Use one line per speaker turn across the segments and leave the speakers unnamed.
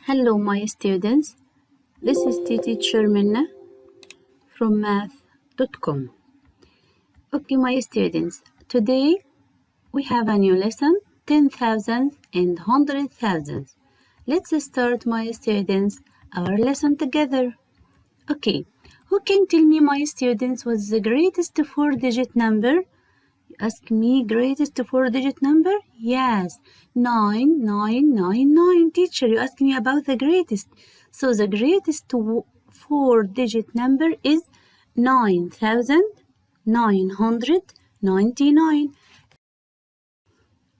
Hello, my students. This is teacher Minna from math.com. Okay, my students, today we have a new lesson, 10,000 and 100,000. Let's start, my students, our lesson together. Okay, who can tell me, my students, what's the greatest four-digit number? You ask me, greatest four-digit number? Yes, 9999. Teacher, you ask me about the greatest. So the greatest four-digit number is 9,999.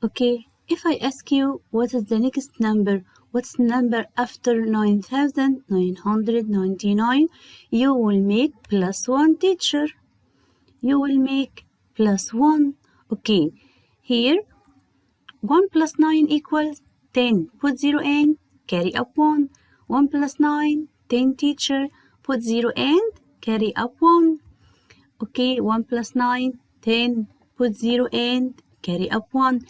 Okay, if I ask you what is the next number, what's the number after 9,999, you will make +1, teacher. You will make +1. Okay, here 1 plus 9 equals 10. Put 0 in, carry up 1. 1 plus 9, 10, teacher. Put 0 and carry up 1. Okay, 1 plus 9, 10. Put 0 and carry up 1.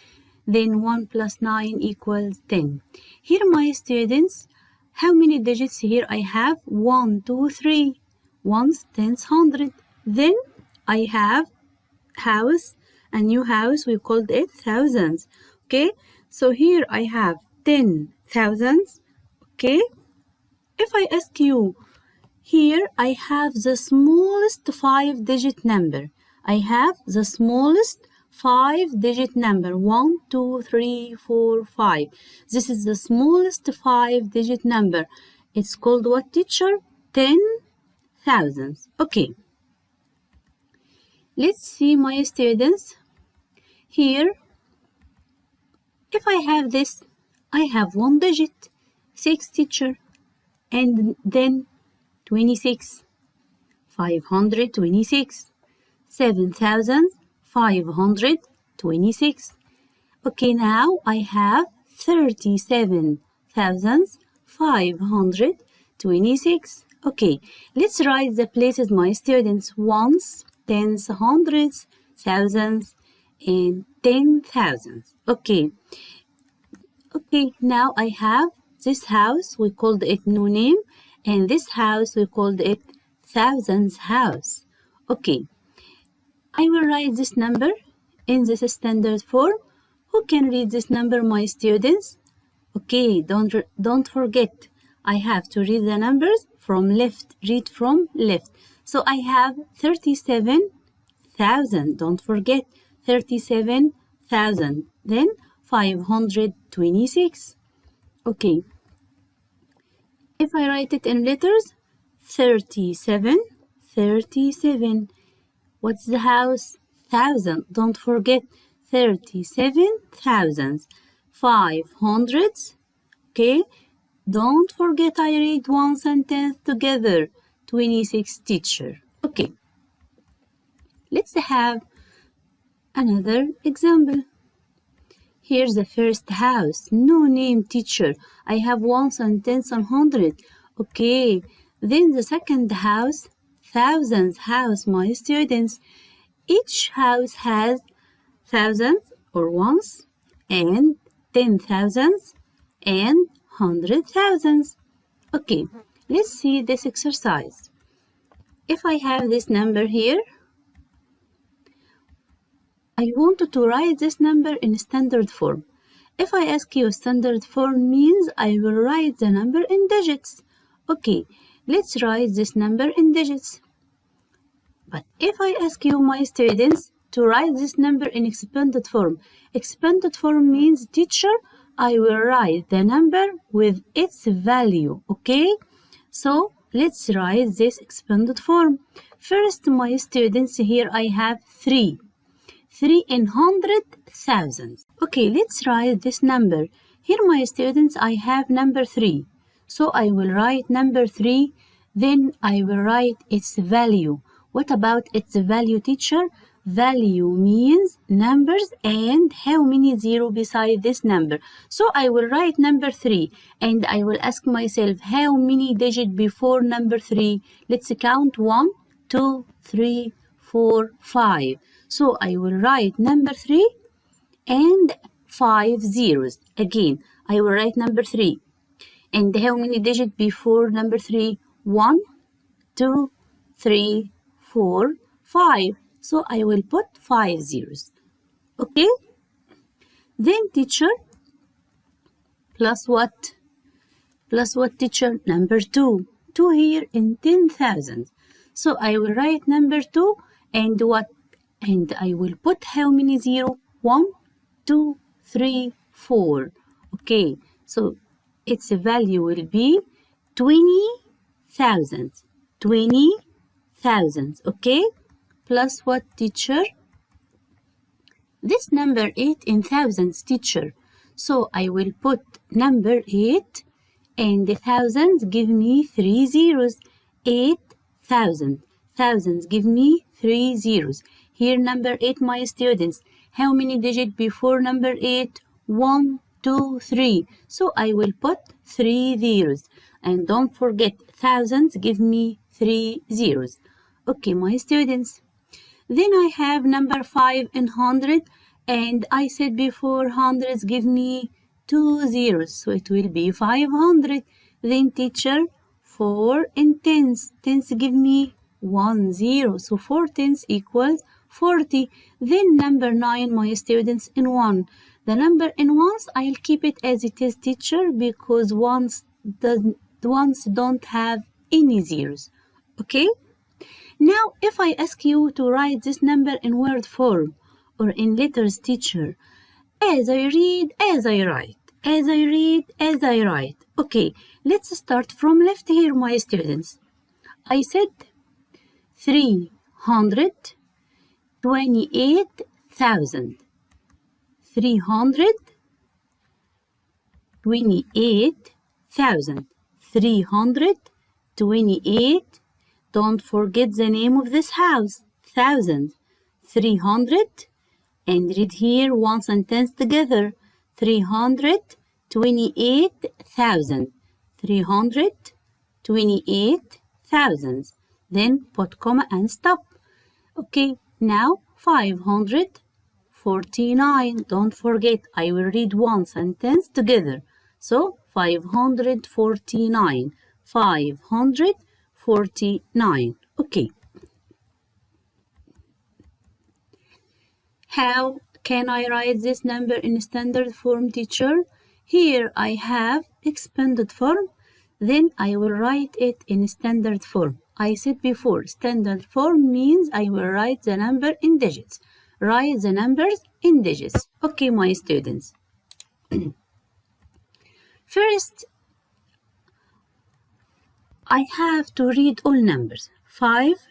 Then 1 plus 9 equals 10. Here, my students, how many digits here I have? 1, 2, 3. Ones, tens, 100. Then I have house, a new house, we called it thousands. Okay, so here I have 10,000s. Okay, if I ask you, here I have the smallest 5-digit number. I have the smallest 5-digit number, 1, 2, 3, 4, 5. This is the smallest 5-digit number. It's called what, teacher? 10,000s. Okay. Let's see, my students. Here, if I have this, I have 1 digit, 6, teacher, and then 26, 526, 7,526. Okay, now I have 37,526. Okay, let's write the places, my students, ones, tens, hundreds, thousands, and 10,000s. Okay, now I have this house, we called it no name, and this house, we called it thousands house. Okay, I will write this number in this standard form. Who can read this number, my students? Okay, don't forget, I have to read the numbers from left, read from left. So I have 37,000, don't forget, 37,000, then 526. Okay, if I write it in letters, 37, what's the house? 1,000, don't forget, 37,000s, 500s, okay, don't forget I read one sentence together, 26, teacher. Okay, let's have another example. Here's the first house, no name, teacher. I have one sentence on 100. Okay, then the second house, thousands house, my students. Each house has thousands or ones and 10,000s and 100,000s. Okay, let's see this exercise. If I have this number here, I want to write this number in standard form. If I ask you standard form means I will write the number in digits. Okay, let's write this number in digits. But if I ask you, my students, to write this number in expanded form means, teacher, I will write the number with its value. Okay, so let's write this expanded form. First, my students, here I have 3 in 100,000. Okay, let's write this number. Here, my students, I have number 3. So I will write number 3, then I will write its value. What about its value, teacher? Value means numbers and how many zero beside this number. So I will write number 3 and I will ask myself how many digits before number 3. Let's count 1, 2, 3, 4, 5. So I will write number 3 and 5 zeros. Again, I will write number 3 And how many digits before number 3? 1, 2, 3, 4, 5. So I will put 5 zeros. Okay? Then teacher, plus what? Plus what, teacher? Number 2. 2 here in 10,000. So I will write number 2 and what? And I will put how many zero? 1, 2, 3, 4. Okay, so its value will be 20,000. 20,000. Okay, plus what, teacher? This number 8 in thousands, teacher. So I will put number 8 and the thousands give me 3 zeros. 8,000. Thousands give me 3 zeros. Here number 8, my students. How many digits before number 8? 1, 2, 3. So I will put 3 zeros. And don't forget, thousands give me 3 zeros. Okay, my students. Then I have number 5 in 100. And I said before, hundreds give me 2 zeros. So it will be 500. Then teacher, 4 in tens. Tens give me 1 zero. So 4 tens equals 40. Then number 9, my students, in 1. The number in ones, I'll keep it as it is, teacher, because ones don't have any zeros. Okay? Now, if I ask you to write this number in word form or in letters, teacher, as I read, as I write, as I read, as I write. Okay, let's start from left here, my students. I said 328,000. 328,000. 328. Don't forget the name of this house. 1,000. 300. And read here one sentence together. 328,000. 328,000. Then put comma and stop. Okay, now 549. Don't forget, I will read one sentence together. So 549. 549. Okay. How can I write this number in standard form, teacher? Here I have expanded form. Then I will write it in standard form. I said before, standard form means I will write the number in digits. Write the numbers in digits. Okay, my students. First, I have to read all numbers. 5,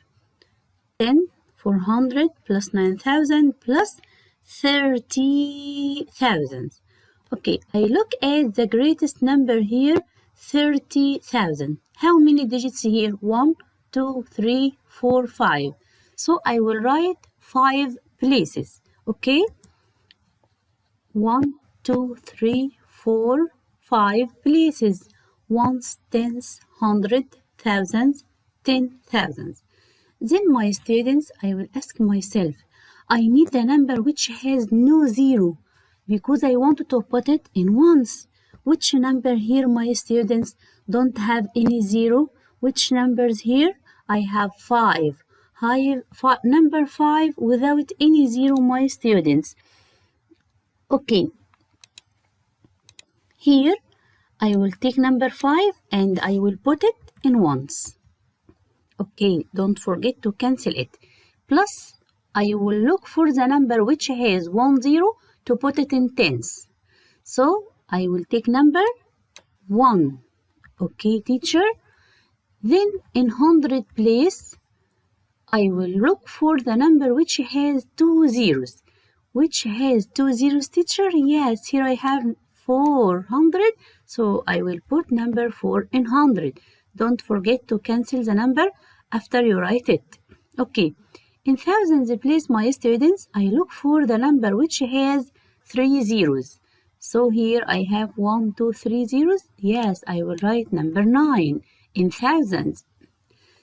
10, 400 plus 9,000 plus 30,000. Okay, I look at the greatest number here, 30,000. How many digits here? 1, 2, 3, 4, 5. So I will write 5 places. Okay? 1, 2, 3, 4, 5 places. Ones, tens, hundred, thousands, 10,000. Then my students, I will ask myself, I need a number which has no zero because I want to put it in ones. Which number here, my students, don't have any zero? Which numbers here? I have 5. Number 5 without any zero, my students. Okay. Here, I will take number 5 and I will put it in ones. Okay, don't forget to cancel it. Plus, I will look for the number which has 1 0 to put it in tens. So, I will take number 1. Okay, teacher. Then, in 100 place, I will look for the number which has 2 zeros. Which has 2 zeros, teacher? Yes, here I have 400. So, I will put number 4 in 100. Don't forget to cancel the number after you write it. Okay. In thousands place, my students, I look for the number which has 3 zeros. So here I have 1, 2, 3 zeros. Yes, I will write number 9 in thousands.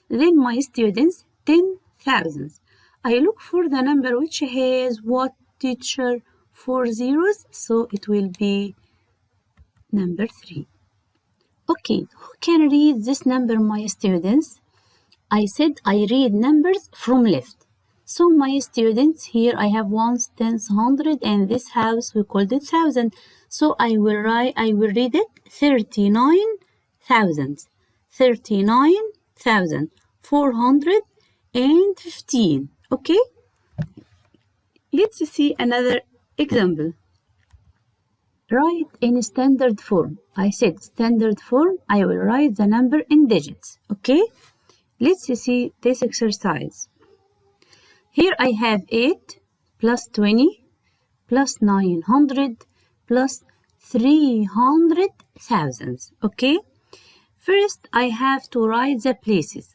Then my students, 10,000. I look for the number which has what, teacher? 4 zeros. So it will be number 3. Okay, who can read this number, my students? I said I read numbers from left. So my students, here I have ones, tens, hundred, and this house we called it thousand. So I will read it 39,000. 39,415. Okay? Let's see another example. Write in standard form. I said standard form, I will write the number in digits. Okay? Let's see this exercise. Here I have 8 plus 20 plus 900 plus 300,000. Okay? First, I have to write the places.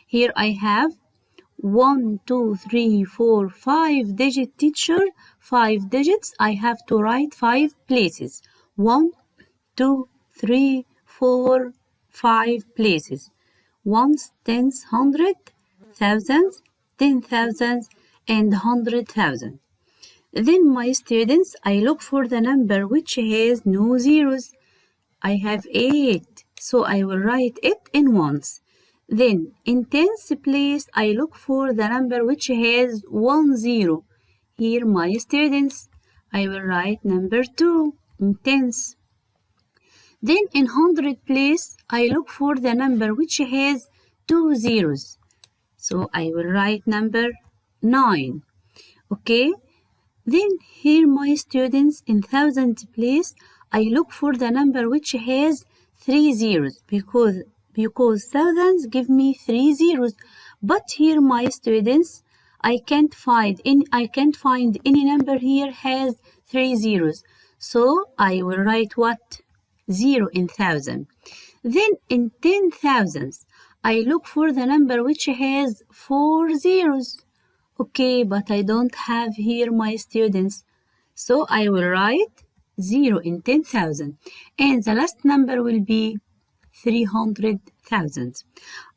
Here I have 1, 2, 3, 4, 5 digit teacher, 5 digits. I have to write 5 places. 1, 2, 3, 4, 5 places. Ones, tens, hundred, thousands, 10,000, and 100,000. Then, my students, I look for the number which has no zeros. I have 8, so I will write it in ones. Then, in tens place, I look for the number which has 1 0. Here, my students, I will write number 2 in tens. Then, in hundred place, I look for the number which has 2 zeros. So, I will write number 9. Okay? Then, here, my students, in thousand place, I look for the number which has 3 zeros because thousands give me 3 zeros. But here, my students, I can't find any number here has 3 zeros. So I will write what? 0 in thousand. Then in 10,000s, I look for the number which has 4 zeros. Okay, but I don't have here, my students. So I will write 0 in 10,000. And the last number will be 300,000.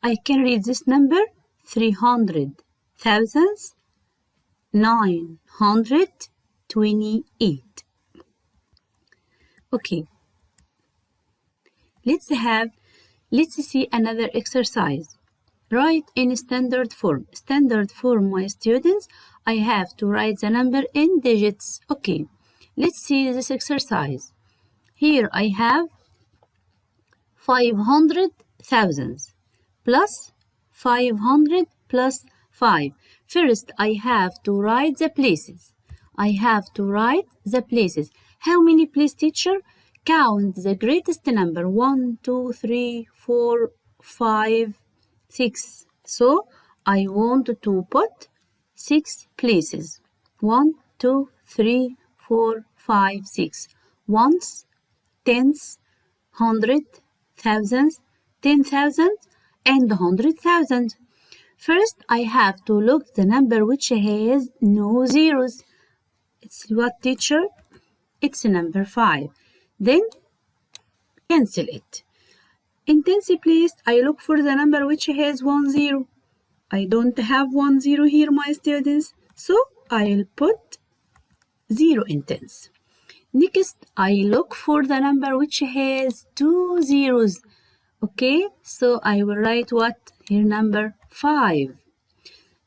I can read this number 300,928. Okay. Let's see another exercise. Write in standard form. Standard form, my students, I have to write the number in digits. Okay, let's see this exercise. Here I have 500,000 plus 500 plus 5. First, I have to write the places. How many places, teacher? Count the greatest number. 1, 2, 3, 4, 5, 6. So I want to put 6 places. 1, 2, 3, 4, 5, 6. Ones, tens, hundred, thousands, 10,000, and 100,000. First, I have to look the number which has no zeros. It's what, teacher? It's number 5. Then cancel it. In tens place, I look for the number which has 1 0. I don't have 1 0 here, my students, so I'll put 0 in tens. Next, I look for the number which has 2 zeros. Okay, so I will write what? Here, number 5.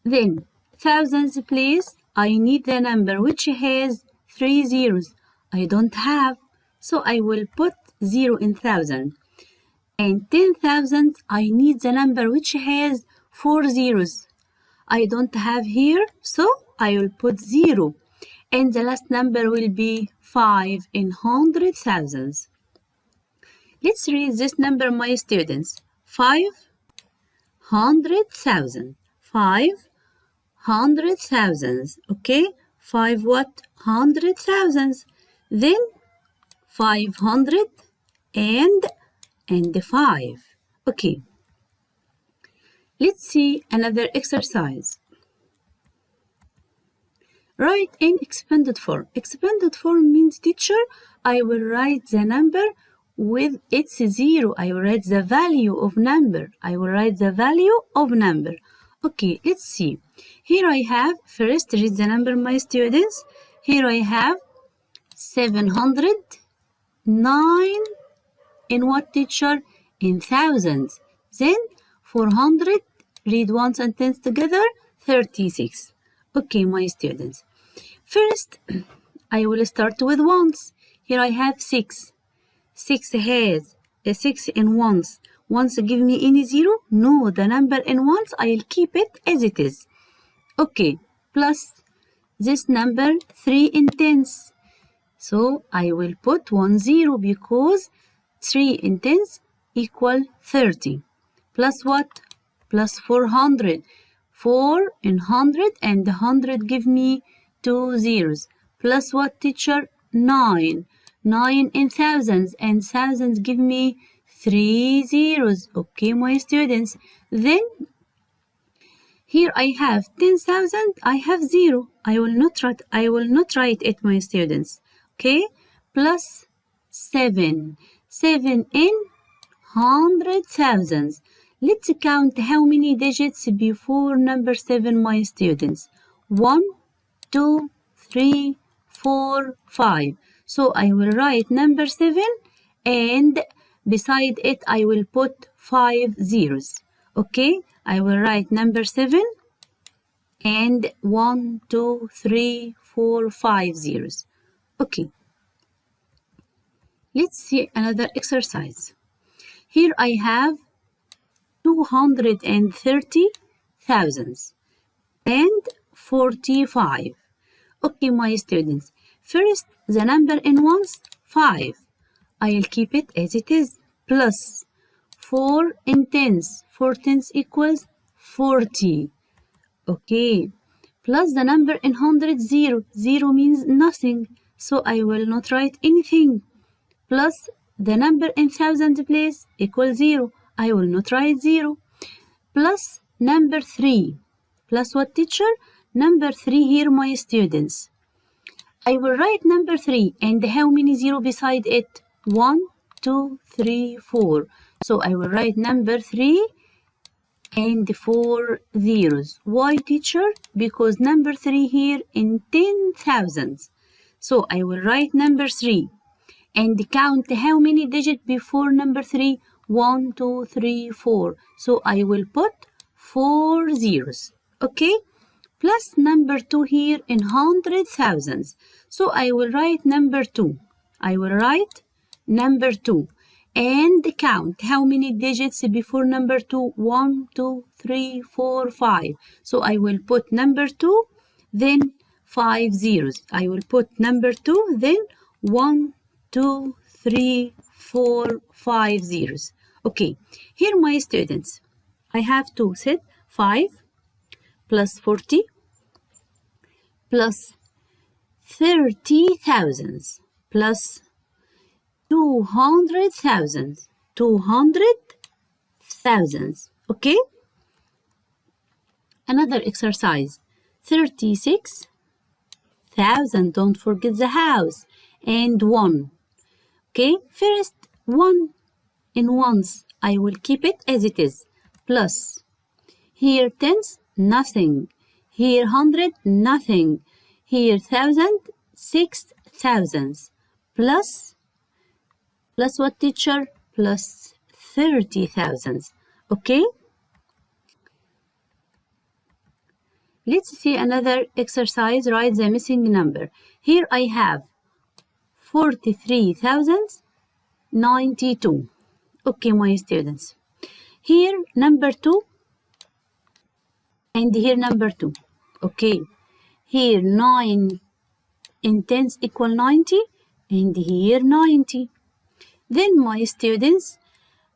Then, thousands place, I need the number which has 3 zeros. I don't have, so I will put 0 in thousand. And 10,000, I need the number which has 4 zeros. I don't have here, so I will put 0. And the last number will be 5 in 100,000. Let's read this number, my students. 500,000. 500,000. Okay? 5 what? 100,000. Then 500 and 5. Okay. Let's see another exercise. Write in expanded form. Expanded form means, teacher, I will write the number with its 0. I will write the value of number. Okay, let's see. Here I have, first read the number, my students. Here I have 709 in what, teacher? In thousands. Then 400, read one sentence together, 36. Okay, my students. First, I will start with ones. Here I have 6. 6 has a 6 in ones. Ones give me any zero? No, the number in ones, I'll keep it as it is. Okay, plus this number 3 in tens. So I will put 1 0 because 3 in tens equal 30. Plus what? Plus 400. 4 in 100 and 100 give me 2 zeros. Plus what, teacher? 9. 9 in thousands and thousands give me 3 zeros. Okay, my students. Then here I have 10,000. I have 0. I will not write it, my students. Okay, plus 7. 7 in 100,000. Let's count how many digits before number 7, my students. 1, 2, 3, 4, 5. So I will write number 7 and beside it I will put 5 zeros. Okay, I will write number 7 and 1, 2, 3, 4, 5 zeros. Okay, let's see another exercise. Here I have 230,000 and 45. Okay, my students. First, the number in ones, 5. I'll keep it as it is. Plus 4 in tens. 4 tens equals 40. Okay. Plus the number in hundreds, 0. 0 means nothing. So I will not write anything. Plus the number in thousand place equals 0. I will not write 0. Plus number 3. Plus what, teacher? Number 3 here, my students. I will write number 3 and how many 0 beside it? 1, 2, 3, 4. So I will write number 3 and 4 zeros. Why, teacher? Because number 3 here in 10,000. So I will write number 3 and count how many digits before number 3? 1, 2, 3, 4. So I will put 4 zeros. Okay? Plus number 2 here in 100,000. So I will write number 2. I will write number 2 and count how many digits before number 2? 1, 2, 3, 4, 5. So I will put number 2, then 5 zeros. I will put number 2, then 1, 2, 3, 4, 5 zeros. Okay, here my students, I have to set 5 plus 40 plus 30,000 plus 200,000. 200,000. Okay? Another exercise. 36,000. Don't forget the house. And 1. Okay? First, 1 in ones. I will keep it as it is. Plus. Here tens, nothing. Here 100, nothing. Here 1,000, 6,000. Plus what, teacher? Plus 30,000. Okay? Let's see another exercise. Write the missing number. Here I have 43,092. Okay, my students. Here number 2 and here number 2. Okay. Here 9 in tens equal 90 and here 90. Then my students,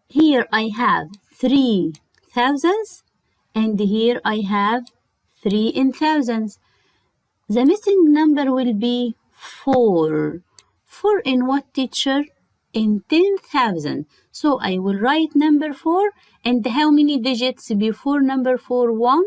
here I have 3 thousands and here I have 3 in thousands. The missing number will be 4. 4 in what, teacher? In 10,000. So I will write number 4 and how many digits before number 4? 1,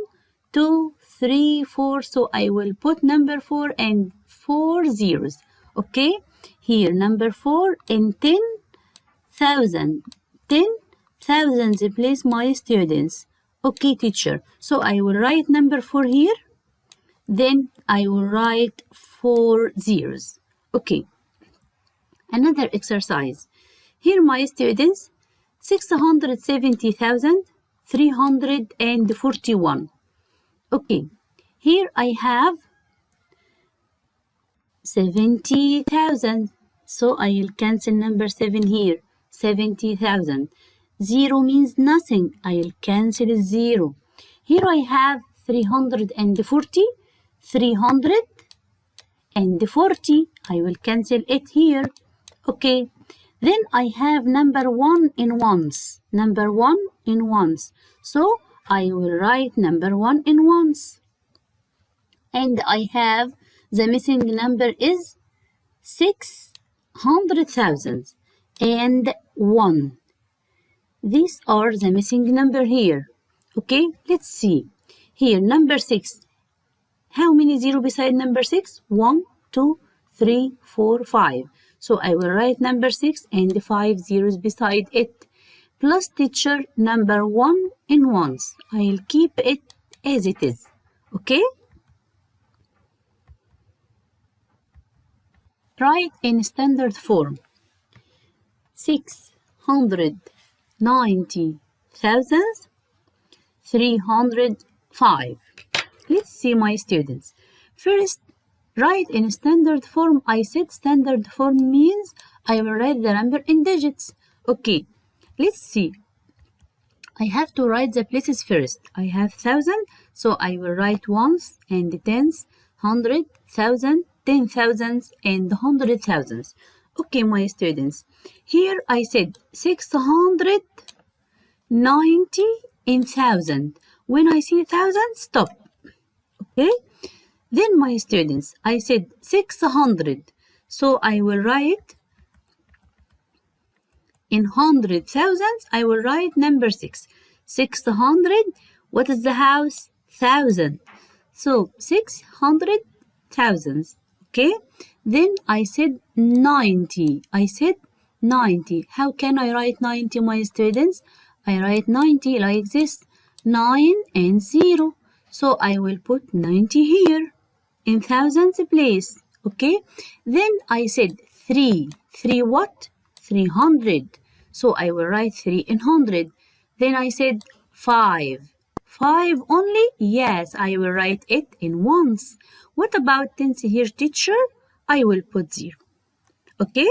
2, 3, 4. So I will put number 4 and 4 zeros. Okay? Here number 4 in 10,000. 10,000 place, my students. Okay, teacher. So I will write number 4 here. Then I will write 4 zeros. Okay. Another exercise. Here, my students, 670,341. Okay, here I have 70,000. So I will cancel number 7 here. 70,000. 0 means nothing. I will cancel 0. Here I have 340. 340. I will cancel it here. Okay. Then I have number 1 in ones. Number 1 in ones. So I will write number 1 in ones. And I have the missing number is 600,000 and 1. These are the missing number here. Okay, let's see. Here, number 6. How many zero beside number 6? 1, 2, 3, 4, 5. So I will write number 6 and 5 zeros beside it. Plus teacher number 1 in ones. I'll keep it as it is. Okay? Write in standard form. 690,305. Let's see, my students. First, write in standard form. I said standard form means I will write the number in digits. Okay, let's see. I have to write the places first. I have 1,000, so I will write ones and tens, 100, 1,000, 10,000s and 100,000s. Okay, my students. Here I said 690 in 1,000. When I see 1,000, stop. Okay? Then, my students, I said 600. So I will write in 100,000s, I will write number 6. 600, what is the house? 1,000. So 600,000s. Okay, then I said 90. I said 90. How can I write 90, my students? I write 90 like this, 9 and 0. So I will put 90 here in thousands place. Okay, then I said 3. 3 what? 300. So I will write 3 in 100. Then I said 5. 5 only? Yes, I will write it in ones. What about tens here, teacher? I will put 0. Okay?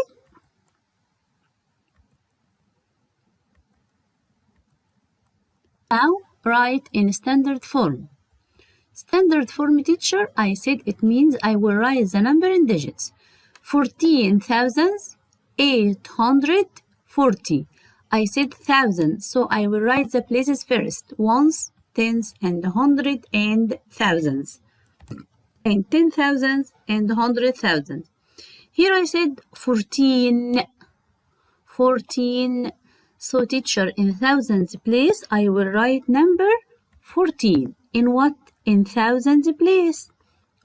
Now, write in standard form. Standard form, teacher, I said it means I will write the number in digits. 14,840. I said 1,000, so I will write the places first. Ones, tens, and 100 and thousands. And 10,000s and 100,000. Here I said 14. 14. So teacher, in thousands place, I will write number 14. In what? In thousands place.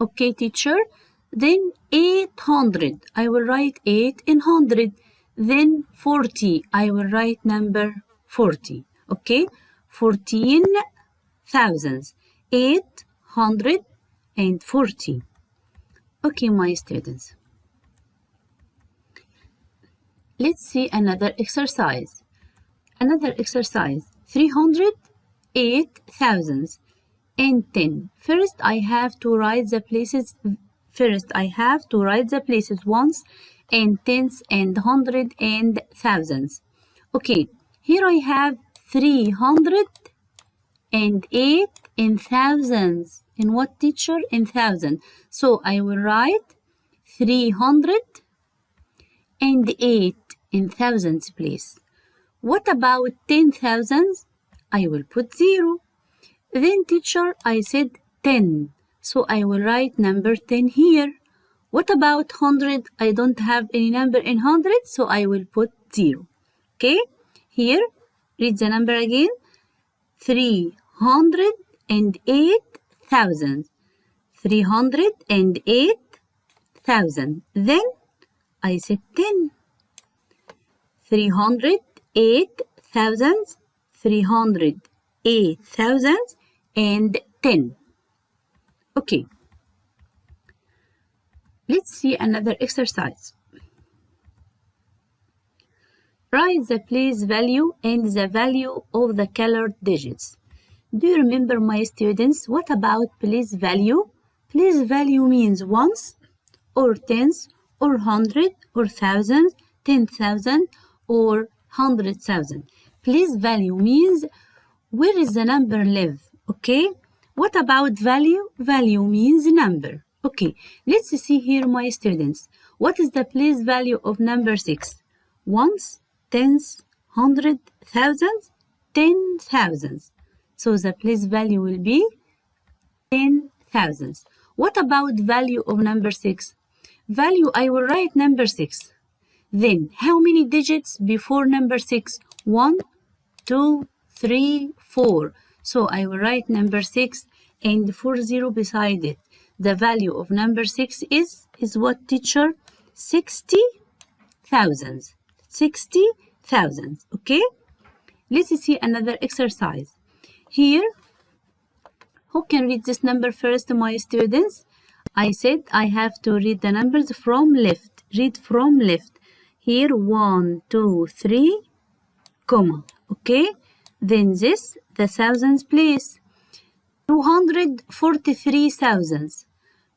Okay, teacher. Then 800. I will write 8 in 100. Then 40. I will write number 40. Okay? 14 thousands. 800 and 40. Okay, my students. Let's see another exercise. Another exercise. 308,000 and 10. First, I have to write the places. First, I have to write the places ones and tens and 100 and thousands. Okay, here I have 308 in thousands. In what, teacher? In thousand. So I will write 308 in thousands place. What about 10,000s? I will put 0. Then, teacher, I said 10. So I will write number 10 here. What about 100? I don't have any number in 100, so I will put 0. Okay? Here, read the number again. 308,000. 308,000. Then I said 10. 308,000. 308,000 and 10. Okay. Let's see another exercise. Write the place value and the value of the colored digits. Do you remember, my students, what about place value? Place value means ones, or tens, or hundred, or thousands, 10,000, or 100,000. Place value means where is the number live, okay? What about value? Value means number. Okay, let's see here, my students. What is the place value of number 6? Ones, tens, hundred, thousands, 10,000s. So the place value will be 10,000s. What about value of number 6? Value, I will write number 6. Then, how many digits before number 6? 1, 2, 3, 4. So I will write number 6 and 40 beside it. The value of number 6 is what, teacher? 60,000. 60,000. Okay? Let's see another exercise. Here, who can read this number first, my students? I said I have to read the numbers from left. Read from left. Here, 1, 2, 3, comma. Okay? Then this, the thousands place. 243,000.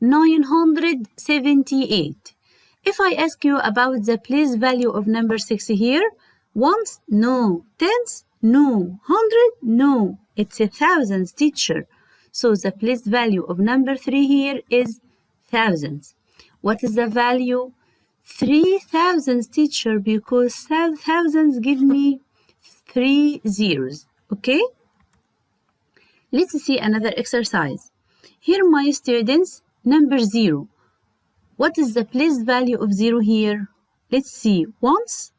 978. If I ask you about the place value of number 6 here, ones? No. Tens? No. 100? No. It's a thousands, teacher. So the place value of number 3 here is thousands. What is the value? 3,000, teacher, because thousands give me 3 zeros. Okay? Let's see another exercise. Here, my students, number 0. What is the place value of 0 here? Let's see. Ones?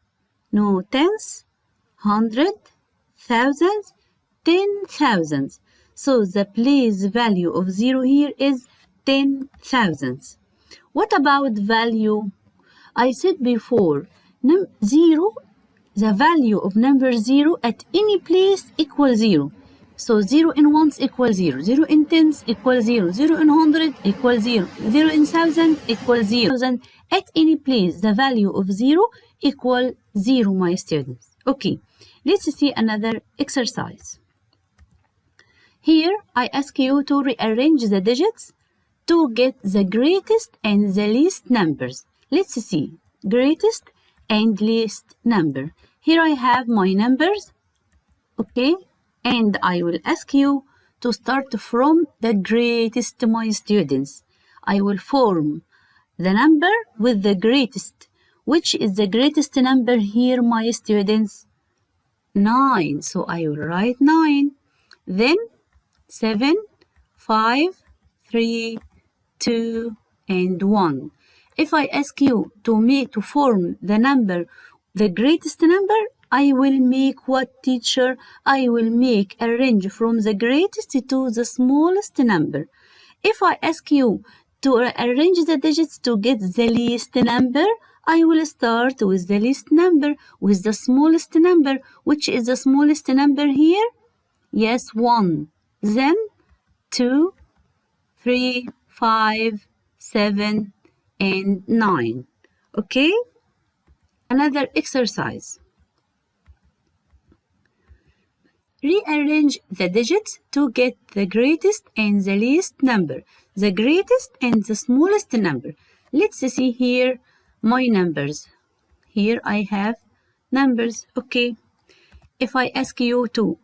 No. Tens? 100? Thousands? 10,000. So the place value of 0 here is 10,000. What about value? I said before, 0, the value of number 0 at any place equals 0. So 0 in ones equals 0, 0 in tens equals 0, 0 in 100 equals 0, 0 in 1,000 equals 0. At any place, the value of 0 equals 0, my students. Okay, let's see another exercise. Here, I ask you to rearrange the digits to get the greatest and the least numbers. Let's see, greatest and least number. Here I have my numbers, okay? And I will ask you to start from the greatest, my students. I will form the number with the greatest. Which is the greatest number here, my students? 9. So I will write 9. Then 7, 5, 3, 2, and 1. If I ask you to form the number, the greatest number, I will make what, teacher? I will make a range from the greatest to the smallest number. If I ask you to arrange the digits to get the least number, I will start with the least number, with the smallest number. Which is the smallest number here? Yes, 1. Then 2, 3, 5, 7, and 9. Okay? Another exercise. Rearrange the digits to get the greatest and the least number, the greatest and the smallest number. Let's see here my numbers. Here I have numbers, okay. If I ask you to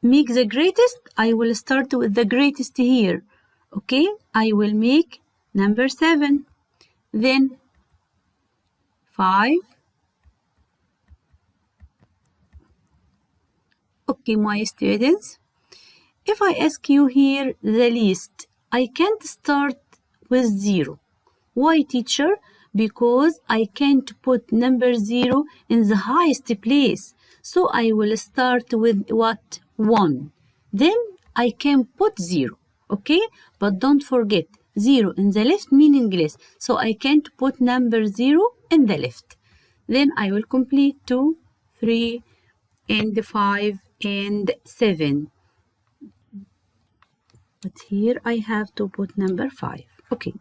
make the greatest, I will start with the greatest here, okay. I will make number 7, then 5. Okay, my students, if I ask you here the least, I can't start with 0. Why, teacher? Because I can't put number 0 in the highest place. So I will start with what? 1. Then I can put 0. Okay? But don't forget, 0 in the left meaningless. So I can't put number 0 in the left. Then I will complete 2, 3, and 5, and 7. But here I have to put number 5. Okay.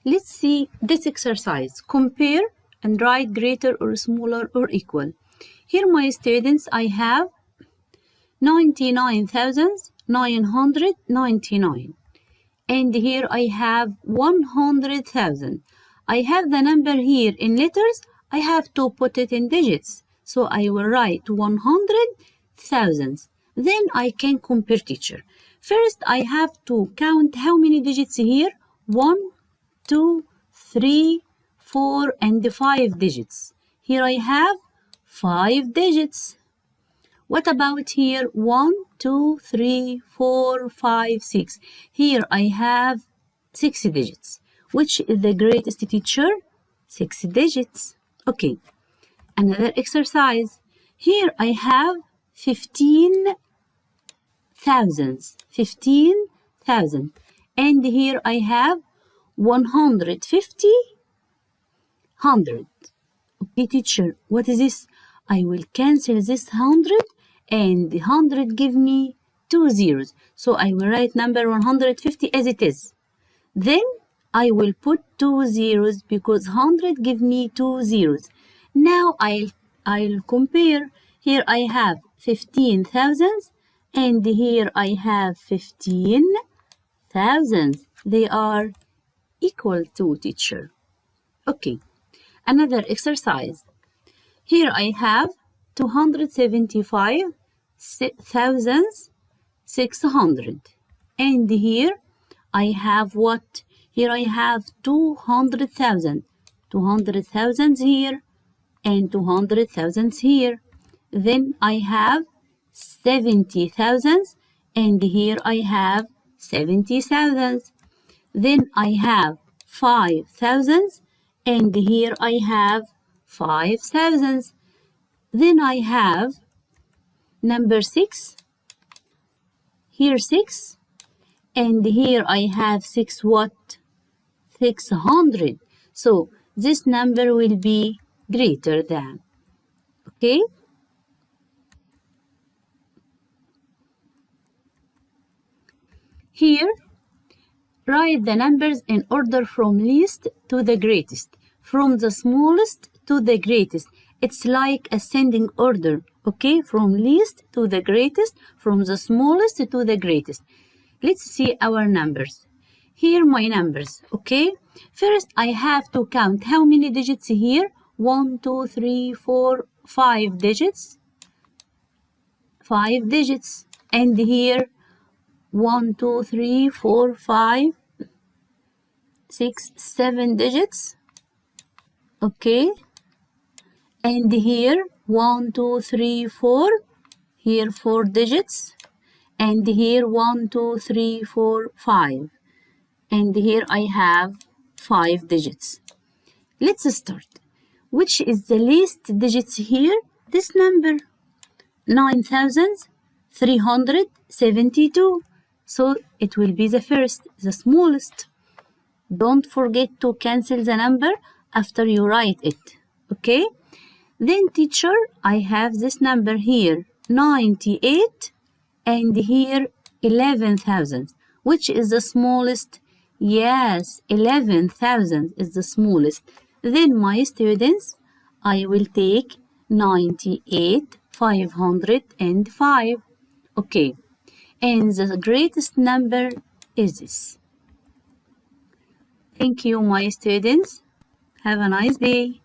Let's see this exercise. Compare and write greater or smaller or equal. Here, my students, I have 99,999. And here I have 100,000. I have the number here in letters. I have to put it in digits. So I will write 100,000. Then I can compare, teacher. First, I have to count how many digits here. 1, 2, 3, 4, and 5 digits. Here I have 5 digits. What about here? 1, 2, 3, 4, 5, 6. Here I have 6 digits. Which is the greatest, teacher? 6 digits. Okay. Another exercise. Here I have 15,000. 15,000. And here I have 150, 100. Okay, teacher, what is this? I will cancel this 100 and the 100 give me 2 zeros. So I will write number 150 as it is. Then I will put 2 zeros because 100 give me 2 zeros. Now I'll compare. Here I have 15,000 and here I have 15,000. They are equal to, teacher. Okay, another exercise. Here I have 275,600. And here I have what? Here I have 200,000. 200,000 here and 200,000 here. Then I have 70,000 and here I have 70,000. Then I have 5,000 and here I have 5,000. Then I have number 6. Here 6 and here I have 6 what? 600. So this number will be greater than. Okay? Here, write the numbers in order from least to the greatest, from the smallest to the greatest. It's like ascending order, okay? From least to the greatest, from the smallest to the greatest. Let's see our numbers. Here my numbers, okay? First, I have to count how many digits here. 1, 2, 3, 4, 5 digits. 5 digits. And here 1, 2, 3, 4, 5, 6, 7 digits. Okay. And here 1, 2, 3, 4. Here 4 digits. And here 1, 2, 3, 4, 5. And here I have 5 digits. Let's start. Which is the least digits here? This number. 9,372. So it will be the first, the smallest. Don't forget to cancel the number after you write it. Okay? Then, teacher, I have this number here, 98, and here 11,000. Which is the smallest? Yes, 11,000 is the smallest. Then, my students, I will take 98,505. Okay. And the greatest number is this. Thank you, my students. Have a nice day.